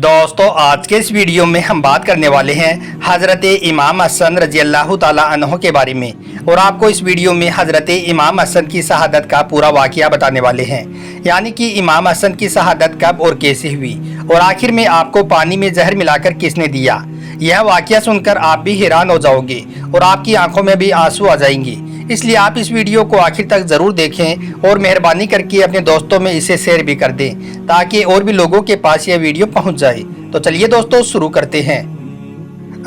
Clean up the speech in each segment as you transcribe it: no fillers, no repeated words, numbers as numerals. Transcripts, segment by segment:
दोस्तों आज के इस वीडियो में हम बात करने वाले हैं हज़रत इमाम हसन रजी अल्लाह ताला अन्हो के बारे में और आपको इस वीडियो में हज़रत इमाम हसन की शहादत का पूरा वाक़या बताने वाले हैं। यानी कि इमाम हसन की शहादत कब और कैसे हुई और आखिर में आपको पानी में जहर मिलाकर किसने दिया। यह वाक़या सुनकर आप भी हैरान हो जाओगे और आपकी आंखों में भी आंसू आ जाएंगे। इसलिए आप इस वीडियो को आखिर तक ज़रूर देखें और मेहरबानी करके अपने दोस्तों में इसे शेयर भी कर दें ताकि और भी लोगों के पास यह वीडियो पहुंच जाए। तो चलिए दोस्तों शुरू करते हैं।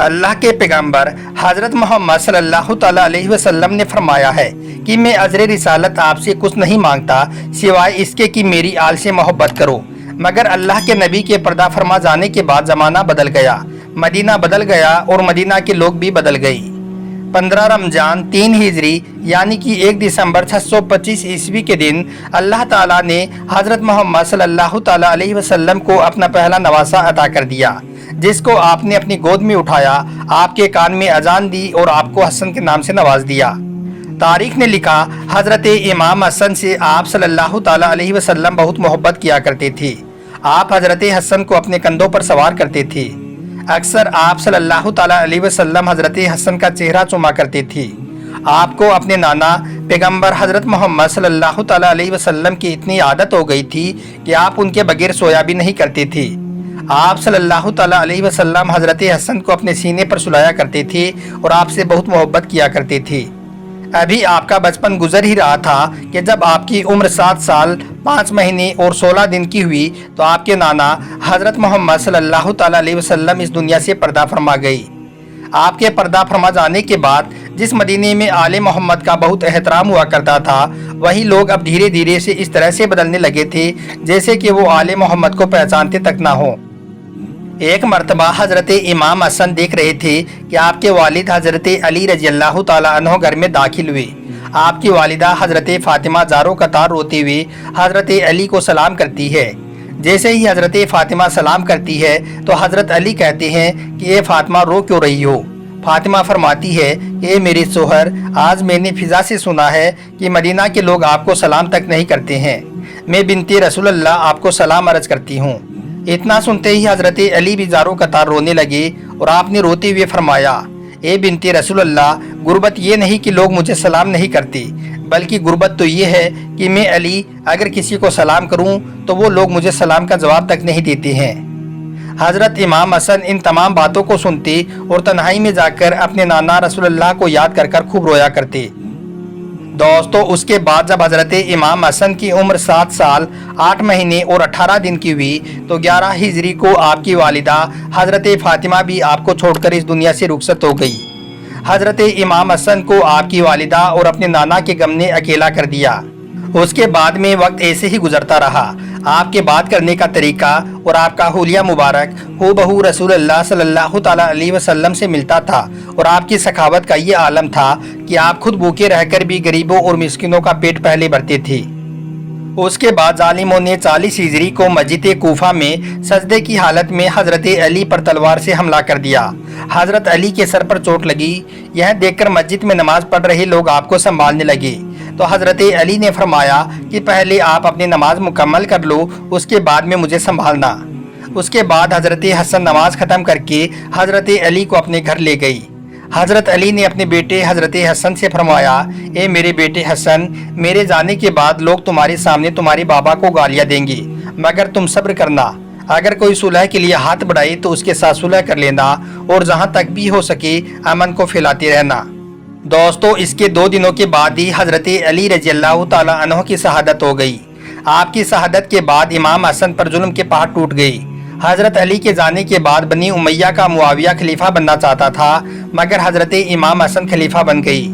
अल्लाह के पैगंबर हज़रत मोहम्मद सल्लल्लाहु तआला अलैहि वसल्लम ने फरमाया है कि मैं अजर रिसालत आपसे कुछ नहीं मांगता सिवाय इसके कि मेरी आल से मोहब्बत करो। मगर अल्लाह के नबी के पर्दा फरमा जाने के बाद ज़माना बदल गया, मदीना बदल गया और मदीना के लोग भी बदल गए। 15 रमजान 3 हिजरी यानी कि 1 दिसंबर 625 ईस्वी के दिन अल्लाह ताला ने हज़रत मोहम्मद सल्लल्लाहु तआला अलैहि वसल्लम को अपना पहला नवासा अता कर दिया, जिसको आपने अपनी गोद में उठाया, आपके कान में अजान दी और आपको हसन के नाम से नवाज दिया। तारीख ने लिखा हज़रत इमाम हसन से आप सल्लल्लाहु तआला अलैहि वसल्लम बहुत मोहब्बत किया करते थे। आप हज़रत हसन को अपने कंधों पर सवार करते थे। अक्सर आप सल्लल्लाहु तआला अलैहि वसल्लम हज़रत हसन का चेहरा चुमा करते थे। आपको अपने नाना पैगंबर हज़रत मोहम्मद सल्लल्लाहु तआला अलैहि वसल्लम की इतनी आदत हो गई थी कि आप उनके बगैर सोया भी नहीं करते थे। आप सल्लल्लाहु तआला अलैहि वसल्लम हज़रत हसन को अपने सीने पर सुलाया करते थे और आपसे बहुत मोहब्बत किया करते थे। अभी आपका बचपन गुजर ही रहा था कि जब आपकी उम्र 7 साल 5 महीने और 16 दिन की हुई तो आपके नाना हज़रत मोहम्मद सल्लल्लाहु तआला अलैहि वसल्लम इस दुनिया से पर्दा फरमा गई। आपके पर्दा फरमा जाने के बाद जिस मदीने में आले मोहम्मद का बहुत एहतराम हुआ करता था, वही लोग अब धीरे धीरे से इस तरह से बदलने लगे थे जैसे कि वो आले मोहम्मद को पहचानते तक ना हो। एक मरतबा हज़रत इमाम हसन देख रहे थे कि आपके वालिद हज़रत अली रजी अल्लाह ताला अन्हो घर में दाखिल हुए। आपकी वालिदा हज़रत फ़ातिमा ज़ारो कतार रोते हुए हज़रत अली को सलाम करती है। जैसे ही हज़रत फ़ातिमा सलाम करती है तो हज़रत अली कहते हैं कि ये फ़ातिमा रो क्यों रही हो। फ़ातिमा फरमाती है कि ये मेरे सोहर, आज मैंने फ़िज़ा से सुना है कि मदीना के लोग आपको सलाम तक नहीं करते हैं। मैं बिनते रसूलुल्लाह आपको सलाम अर्ज़ करती हूँ। इतना सुनते ही हज़रत अली भी ज़ारो कतार रोने लगे और आपने रोते हुए फरमाया, ए बिनते रसूलुल्लाह, गुर्बत ये नहीं कि लोग मुझे सलाम नहीं करते, बल्कि गुर्बत तो ये है कि मैं अली अगर किसी को सलाम करूं तो वो लोग मुझे सलाम का जवाब तक नहीं देते हैं। हज़रत इमाम हसन इन तमाम बातों को सुनते और तन्हाई में जाकर अपने नाना रसूलुल्लाह को याद कर खूब रोया करते। दोस्तों उसके बाद जब हज़रत इमाम हसन की उम्र 7 साल 8 महीने और 18 दिन की हुई तो 11 हिजरी को आपकी वालिदा हज़रत फ़ातिमा भी आपको छोड़कर इस दुनिया से रुखसत हो गई। हज़रत इमाम हसन को आपकी वालिदा और अपने नाना के गम ने अकेला कर दिया। उसके बाद में वक्त ऐसे ही गुजरता रहा। आपके बात करने का तरीका और आपका हुलिया मुबारक हूबहू रसूलुल्लाह सल्लल्लाहु तआला अलैहि वसल्लम से मिलता था और आपकी सखावत का ये आलम था कि आप खुद भूखे रहकर भी गरीबों और मिस्किनों का पेट पहले भरते थे। उसके बाद जालिमों ने 40 हिजरी को मस्जिद कूफा में सजदे की हालत में हज़रत अली पर तलवार से हमला कर दिया। हज़रत अली के सर पर चोट लगी। यह देखकर मस्जिद में नमाज पढ़ रहे लोग आपको संभालने लगे तो हज़रत अली ने फरमाया कि पहले आप अपनी नमाज मुकम्मल कर लो, उसके बाद में मुझे संभालना। उसके बाद हज़रत हसन नमाज ख़त्म करके हज़रत अली को अपने घर ले गई। हज़रत अली ने अपने बेटे हज़रत हसन से फरमाया, ए मेरे बेटे हसन, मेरे जाने के बाद लोग तुम्हारे सामने तुम्हारे बाबा को गालियाँ देंगे, मगर तुम सब्र करना। अगर कोई सुलह के लिए हाथ बढ़ाए तो उसके साथ सुलह कर लेना और जहाँ तक भी हो सके अमन को फैलाते रहना। दोस्तों इसके 2 दिनों के बाद ही हज़रत अली रजी अल्लाह ताला अन्हो की शहादत हो गई। आपकी शहादत के बाद इमाम हसन पर जुल्म के पहाड़ टूट गई। हज़रत अली के जाने के बाद बनी उमैया का मुआविया खलीफा बनना चाहता था, मगर हज़रत इमाम हसन खलीफा बन गई।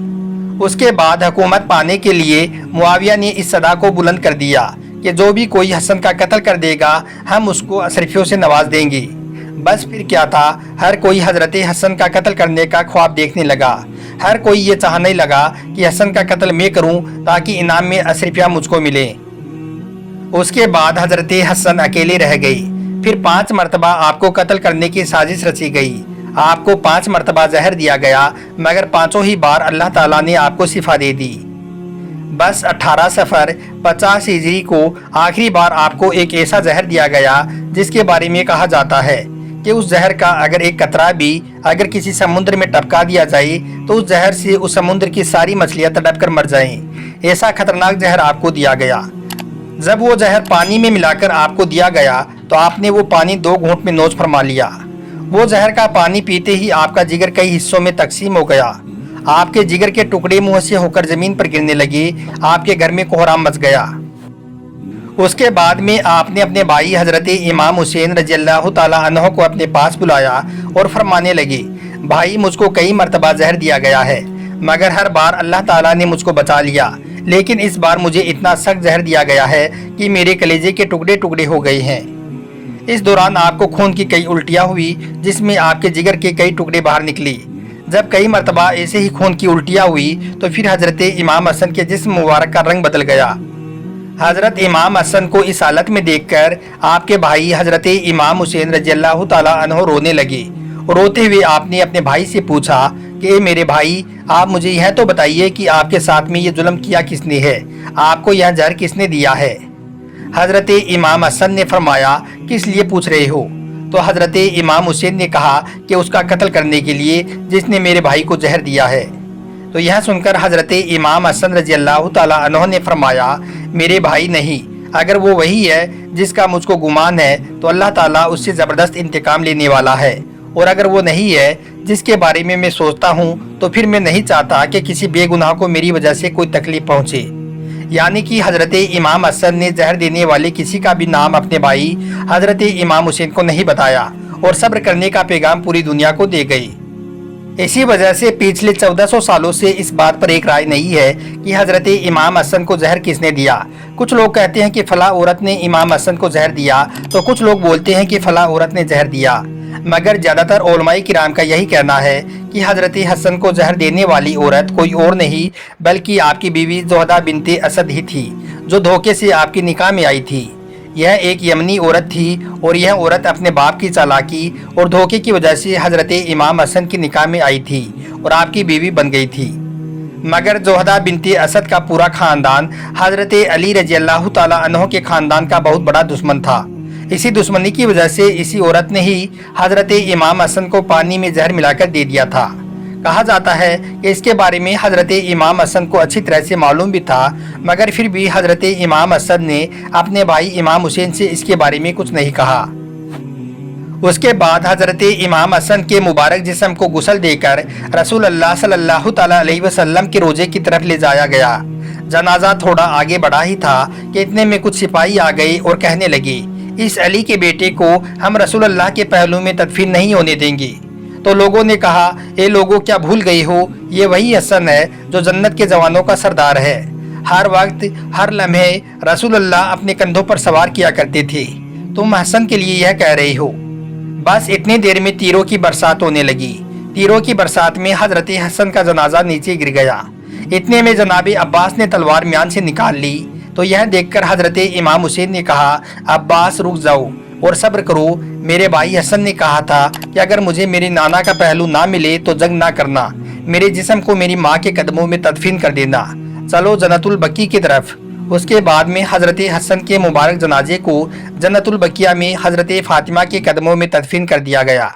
उसके बाद हुकूमत पाने के लिए मुआविया ने इस सदा को बुलंद कर दिया कि जो भी कोई हसन का कत्ल कर देगा हम उसको अशरफियों से नवाज देंगे। बस फिर क्या था, हर कोई हज़रत हसन का कत्ल करने का ख्वाब देखने लगा। हर कोई ये चाहने लगा कि हसन का कत्ल मैं करूं ताकि इनाम में अशरफिया मुझको मिले। उसके बाद हज़रत हसन अकेले रह गई। फिर 5 मरतबा आपको कत्ल करने की साजिश रची गई। आपको 5 मरतबा जहर दिया गया, मगर 5 ही बार अल्लाह ताला ने आपको शिफा दे दी। बस 18 सफ़र 50 हिजरी को आखिरी बार आपको एक ऐसा जहर दिया गया जिसके बारे में कहा जाता है कि उस जहर का अगर एक कतरा भी अगर किसी समुद्र में टपका दिया जाए तो उस जहर से उस समुद्र की सारी मछलियां तड़प कर मर जाएं। ऐसा खतरनाक जहर आपको दिया गया। जब वो जहर पानी में मिलाकर आपको दिया गया तो आपने वो पानी 2 घूंट में नोच फरमा लिया। वो जहर का पानी पीते ही आपका जिगर कई हिस्सों में तकसीम हो गया। आपके जिगर के टुकड़े मुंह से होकर जमीन पर गिरने लगे। आपके घर में कोहराम मच गया। उसके बाद में आपने अपने भाई हजरत इमाम हुसैन रज़ियल्लाहु ताला अन्हो को अपने पास बुलाया और फरमाने लगे, भाई मुझको कई मरतबा जहर दिया गया है मगर हर बार अल्लाह ताला ने मुझको बचा लिया, लेकिन इस बार मुझे इतना सख्त जहर दिया गया है कि मेरे कलेजे के टुकड़े टुकड़े हो गए हैं। इस दौरान आपको खून की कई उल्टियाँ हुई जिसमें आपके जिगर के कई टुकड़े बाहर निकली। जब कई मरतबा ऐसे ही खून की उल्टियाँ हुई तो फिर हजरत इमाम हसन के जिस्म मुबारक का रंग बदल गया। हजरत इमाम हसन को इस हालत में देखकर आपके भाई हजरत इमाम हुसैन रज़ियल्लाहु ताला अन्हो रोने लगे। रोते हुए आपने अपने भाई से पूछा कि मेरे भाई, आप मुझे यह तो बताइए कि आपके साथ में ये जुल्म किया किसने है, आपको यह जहर किसने दिया है। हजरत इमाम हसन ने फरमाया, किस लिए पूछ रहे हो? तो हजरत इमाम हुसैन ने कहा कि उसका कत्ल करने के लिए जिसने मेरे भाई को जहर दिया है। तो यह सुनकर हजरत इमाम हसन रज़ियल्लाहु ताला अन्हो ने फरमाया, मेरे भाई नहीं, अगर वो वही है जिसका मुझको गुमान है तो अल्लाह ताला उससे ज़बरदस्त इंतकाम लेने वाला है, और अगर वो नहीं है जिसके बारे में मैं सोचता हूँ तो फिर मैं नहीं चाहता कि किसी बेगुनाह को मेरी वजह से कोई तकलीफ पहुँचे। यानी कि हजरत इमाम हसन ने जहर देने वाले किसी का भी नाम अपने भाई हजरत इमाम हुसैन को नहीं बताया और सब्र करने का पैगाम पूरी दुनिया को दे गई। इसी वजह से पिछले 1400 सालों से इस बात पर एक राय नहीं है कि हजरत इमाम हसन को जहर किसने दिया। कुछ लोग कहते हैं कि फला औरत ने इमाम हसन को जहर दिया, तो कुछ लोग बोलते हैं कि फला औरत ने जहर दिया, मगर ज़्यादातर उलमाए किराम का यही कहना है कि हजरत हसन को जहर देने वाली औरत कोई और नहीं बल्कि आपकी बीवी जोहदा बिनते असद ही थी, जो धोखे से आपकी निकाह में आई थी। यह एक यमनी औरत थी और यह औरत अपने बाप की चालाकी और धोखे की वजह से हजरत इमाम हसन की निकाह में आई थी और आपकी बीवी बन गई थी। मगर जोहदा बिनते असद का पूरा खानदान हजरत अली रज़ियल्लाहु ताला अन्हो के खानदान का बहुत बड़ा दुश्मन था। इसी दुश्मनी की वजह से इसी औरत ने ही हजरत इमाम हसन को पानी में जहर मिलाकर दे दिया था। कहा जाता है कि इसके बारे में हजरत इमाम हसन को अच्छी तरह से मालूम भी था, मगर फिर भी हजरत इमाम हसन ने अपने भाई इमाम हुसैन से इसके बारे में कुछ नहीं कहा। उसके बाद हजरत इमाम हसन के मुबारक जिस्म को गुस्ल देकर रसूल अल्लाह सल्लल्लाहु ताला अलैहि वसल्लम के रोजे की तरफ ले जाया गया। जनाजा थोड़ा आगे बढ़ा ही था कि इतने में कुछ सिपाही आ गए और कहने लगे, इस अली के बेटे को हम रसूल अल्लाह के पहलू में तदफीन नहीं होने देंगे। तो लोगों ने कहा, ए लोगों, क्या भूल गए हो, ये वही हसन है जो जन्नत के जवानों का सरदार है। हर वक्त हर लम्हे रसूल अल्लाह अपने कंधों पर सवार किया करते थे। तुम हसन के लिए यह कह रहे हो। बस इतनी देर में तीरों की बरसात होने लगी। तीरों की बरसात में हजरत हसन का जनाजा नीचे गिर गया। इतने में जनाब अब्बास ने तलवार म्यान से निकाल ली। तो यह देखकर हजरत इमाम हुसैन ने कहा, अब्बास रुक जाओ और सब्र करो। मेरे भाई हसन ने कहा था कि अगर मुझे मेरे नाना का पहलू ना मिले तो जंग ना करना, मेरे जिस्म को मेरी माँ के कदमों में तदफीन कर देना। चलो जन्नतुल बकी की तरफ। उसके बाद में हजरत हसन के मुबारक जनाजे को जन्नतुल बकिया में हजरत फातिमा के कदमों में तदफीन कर दिया गया।